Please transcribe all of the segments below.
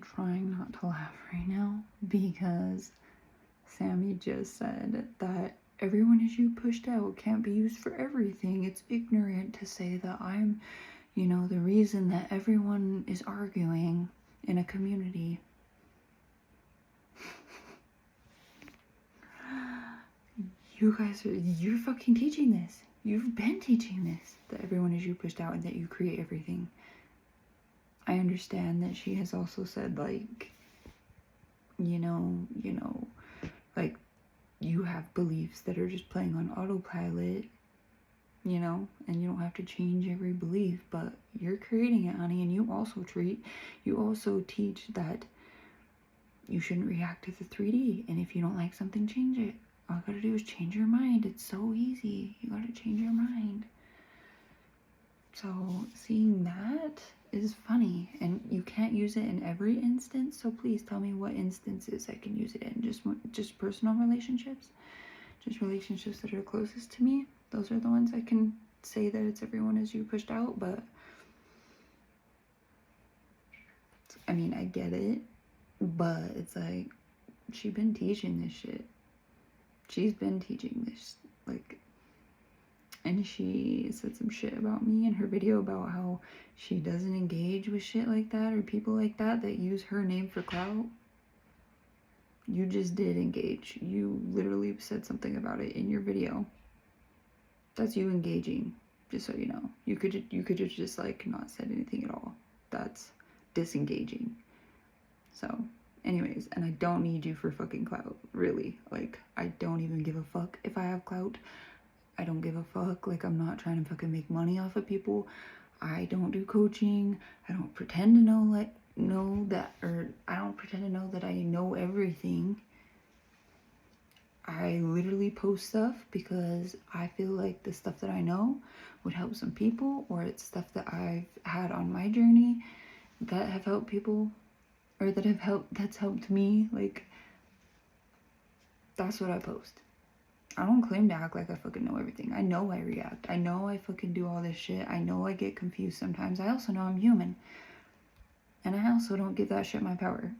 trying not to laugh right now because Sammy just said that everyone is you pushed out can't be used for everything. It's ignorant to say that I'm, you know, the reason that everyone is arguing in a community. You guys you're fucking teaching this. You've been teaching this, that everyone is you pushed out and that you create everything. I understand that she has also said, like, you know, like, you have beliefs that are just playing on autopilot, you know, and you don't have to change every belief, but you're creating it, honey. And you also teach that you shouldn't react to the 3D, and if you don't like something, change it. All you gotta do is change your mind. It's so easy. You gotta change your mind. So seeing that is funny, and you can't use it in every instance, so please tell me what instances I can use it in. Just personal relationships, just relationships that are closest to me. Those are the ones I can say that it's everyone is you pushed out. But I mean, I get it, but it's like, she's been teaching this shit. She's been teaching this, like, and she said some shit about me in her video about how she doesn't engage with shit like that or people like that use her name for clout. You just did engage. You literally said something about it in your video. That's you engaging, just so you know. You could have just, like, not said anything at all. That's disengaging. So anyways, and I don't need you for fucking clout, really. Like, I don't even give a fuck if I have clout. I don't give a fuck. Like, I'm not trying to fucking make money off of people. I don't do coaching. I don't pretend to know that I know everything. I literally post stuff because I feel like the stuff that I know would help some people, or it's stuff that I've had on my journey that have helped people, or that's helped me. Like, that's what I post. I don't claim to act like I fucking know everything. I know I react. I know I fucking do all this shit. I know I get confused sometimes. I also know I'm human. And I also don't give that shit my power.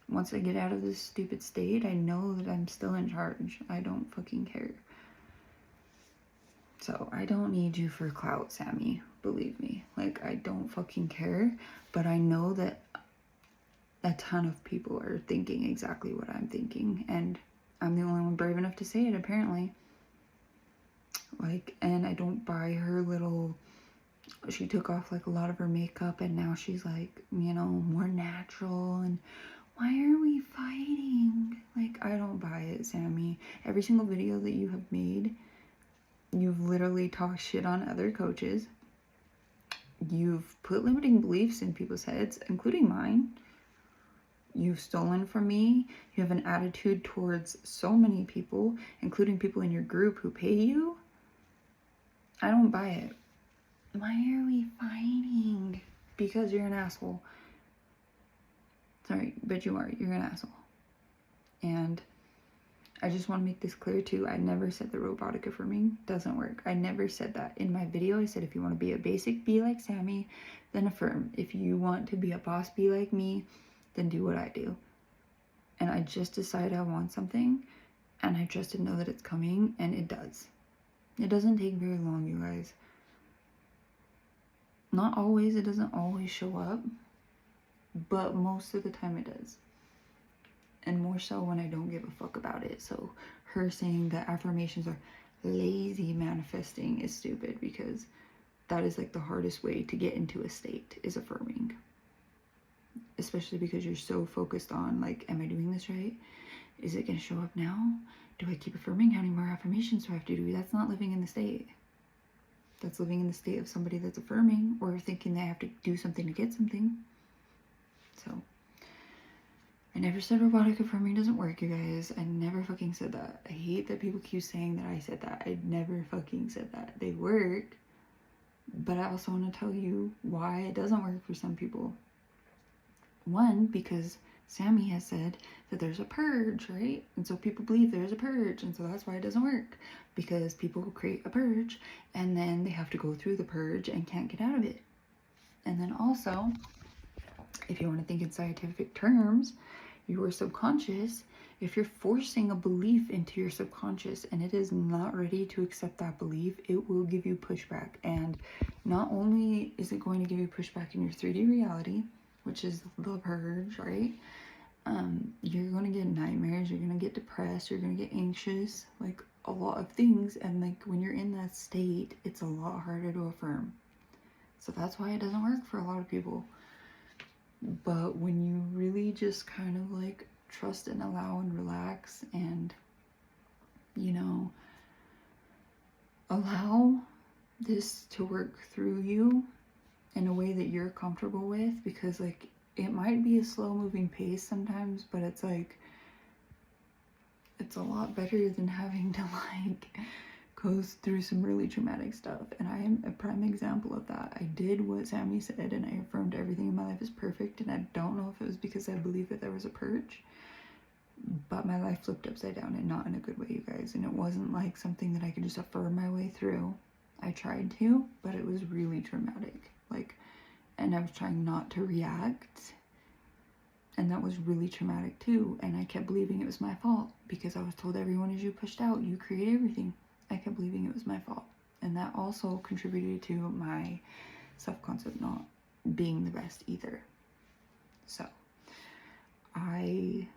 Once I get out of this stupid state, I know that I'm still in charge. I don't fucking care. So I don't need you for clout, Sammy. Believe me. Like, I don't fucking care. But I know that a ton of people are thinking exactly what I'm thinking. And I'm the only one brave enough to say it, apparently. Like, and I don't buy her little, she took off, like, a lot of her makeup and now she's, like, you know, more natural, and why are we fighting? Like, I don't buy it, Sammy. Every single video that you have made, you've literally talked shit on other coaches. You've put limiting beliefs in people's heads, including mine. You've stolen from me. You have an attitude towards so many people, including people in your group who pay you. I don't buy it. Why are we fighting? Because you're an asshole. Sorry, but you are. You're an asshole. And I just want to make this clear too. I never said the robotic affirming doesn't work. I never said that. In my video, I said if you want to be a basic, be like Sammy, then affirm. If you want to be a boss, be like me, then do what I do. And I just decided I want something, and I just know that it's coming, and it does. It doesn't take very long, you guys. Not always. It doesn't always show up, but most of the time it does. And more so when I don't give a fuck about it. So her saying that affirmations are lazy manifesting is stupid, because that is, like, the hardest way to get into a state, is affirming. Especially because you're so focused on, like, am I doing this right? Is it going to show up now? Do I keep affirming? How many more affirmations do I have to do? That's not living in the state. That's living in the state of somebody that's affirming, or thinking they have to do something to get something. So I never said robotic affirming doesn't work, you guys. I never fucking said that. I hate that people keep saying that I said that. I never fucking said that. They work, but I also want to tell you why it doesn't work for some people. One, because Sammy has said that there's a purge, right? And so people believe there's a purge, and so that's why it doesn't work. Because people create a purge, and then they have to go through the purge and can't get out of it. And then also, if you want to think in scientific terms, your subconscious, if you're forcing a belief into your subconscious and it is not ready to accept that belief, it will give you pushback. And not only is it going to give you pushback in your 3D reality, which is the purge, right? You're going to get nightmares, you're going to get depressed, you're going to get anxious, like a lot of things. And like when you're in that state, it's a lot harder to affirm. So that's why it doesn't work for a lot of people. But when you really just kind of like trust and allow and relax and, you know, allow this to work through you in a way that you're comfortable with, because like it might be a slow moving pace sometimes, but it's like, it's a lot better than having to like go through some really traumatic stuff. And I am a prime example of that. I did what Sammy said and I affirmed everything in my life is perfect, and I don't know if it was because I believed that there was a purge, but my life flipped upside down, and not in a good way, you guys. And it wasn't like something that I could just affirm my way through. I tried to, but it was really traumatic. Like, and I was trying not to react, and that was really traumatic too. And I kept believing it was my fault because I was told everyone is you pushed out, you create everything. I kept believing it was my fault, and that also contributed to my self-concept not being the best either. So I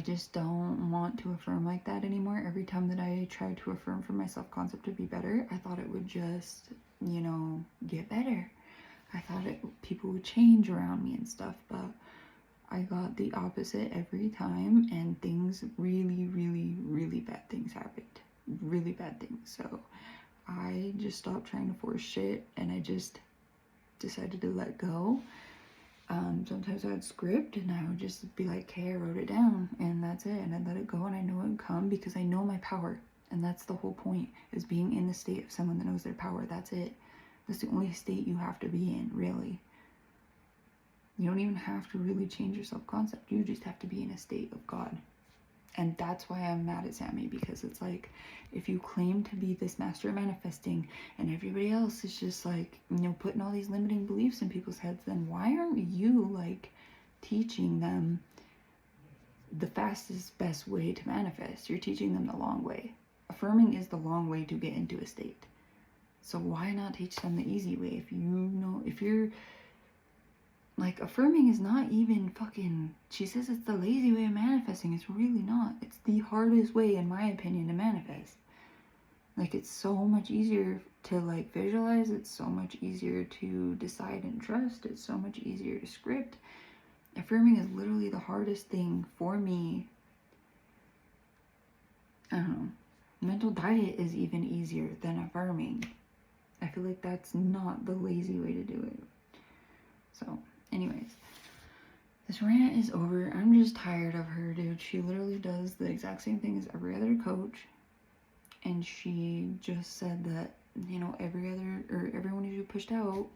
just don't want to affirm like that anymore. Every time that I tried to affirm for my self-concept to be better, I thought it would just, you know, get better. I thought people would change around me and stuff, but I got the opposite every time, and things really, really, really bad things happened. Really bad things. So I just stopped trying to force shit, and I just decided to let go. Sometimes I would script and I would just be like, okay, I wrote it down and that's it, and I let it go, and I know it would come because I know my power. And that's the whole point, is being in the state of someone that knows their power. That's it. That's the only state you have to be in, really. You don't even have to really change your self-concept. You just have to be in a state of God. And that's why I'm mad at Sammy, because it's like, if you claim to be this master at manifesting and everybody else is just like, you know, putting all these limiting beliefs in people's heads, then why aren't you like teaching them the fastest, best way to manifest? You're teaching them the long way. Affirming is the long way to get into a state. So why not teach them the easy way? If you know, if you're like, affirming is not even fucking, she says it's the lazy way of manifesting. It's really not. It's the hardest way, in my opinion, to manifest. Like, it's so much easier to like visualize. It's so much easier to decide and trust. It's so much easier to script. Affirming is literally the hardest thing for me. I don't know. Mental diet is even easier than affirming. I feel like that's not the lazy way to do it. So anyways, this rant is over. I'm just tired of her, dude. She literally does the exact same thing as every other coach. And she just said that, you know, everyone who pushed out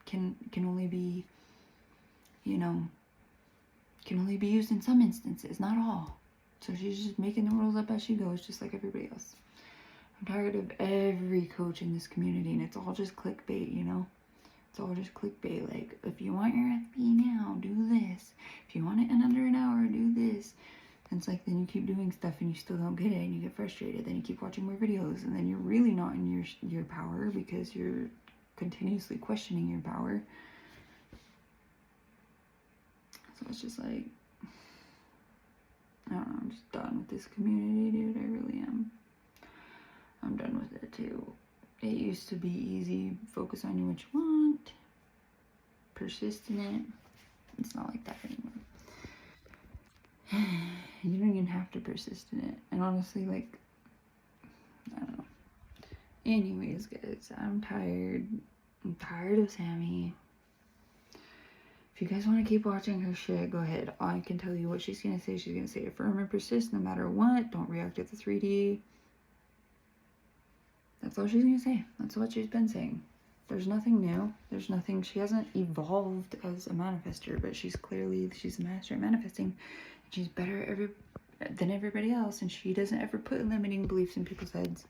can only be, you know, can only be used in some instances, not all. So she's just making the rules up as she goes, just like everybody else. I'm tired of every coach in this community, and it's all just clickbait, you know? It's all just clickbait. Like, if you want your FP now, do this. If you want it in under an hour, do this. And it's like, then you keep doing stuff and you still don't get it, and you get frustrated. Then you keep watching more videos, and then you're really not in your power because you're continuously questioning your power. So it's just like, I don't know, I'm just done with this community, dude. I really am. I'm done with it too. It used to be easy. Focus on what you want. Persist in it. It's not like that anymore. You don't even have to persist in it. And honestly, like, I don't know. Anyways, guys, I'm tired. I'm tired of Sammy. If you guys want to keep watching her shit, go ahead. I can tell you what she's going to say. She's going to say affirm and persist no matter what. Don't react to the 3D. That's all she's going to say. That's what she's been saying. There's nothing new. There's nothing. She hasn't evolved as a manifester, but she's a master at manifesting. She's better than everybody else, and she doesn't ever put limiting beliefs in people's heads,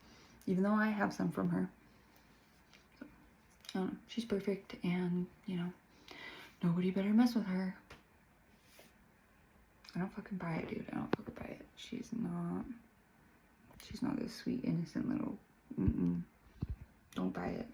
even though I have some from her. So, I don't know. She's perfect, and, you know, Nobody better mess with her. I don't fucking buy it, dude. I don't fucking buy it. She's not this sweet, innocent little, don't buy it.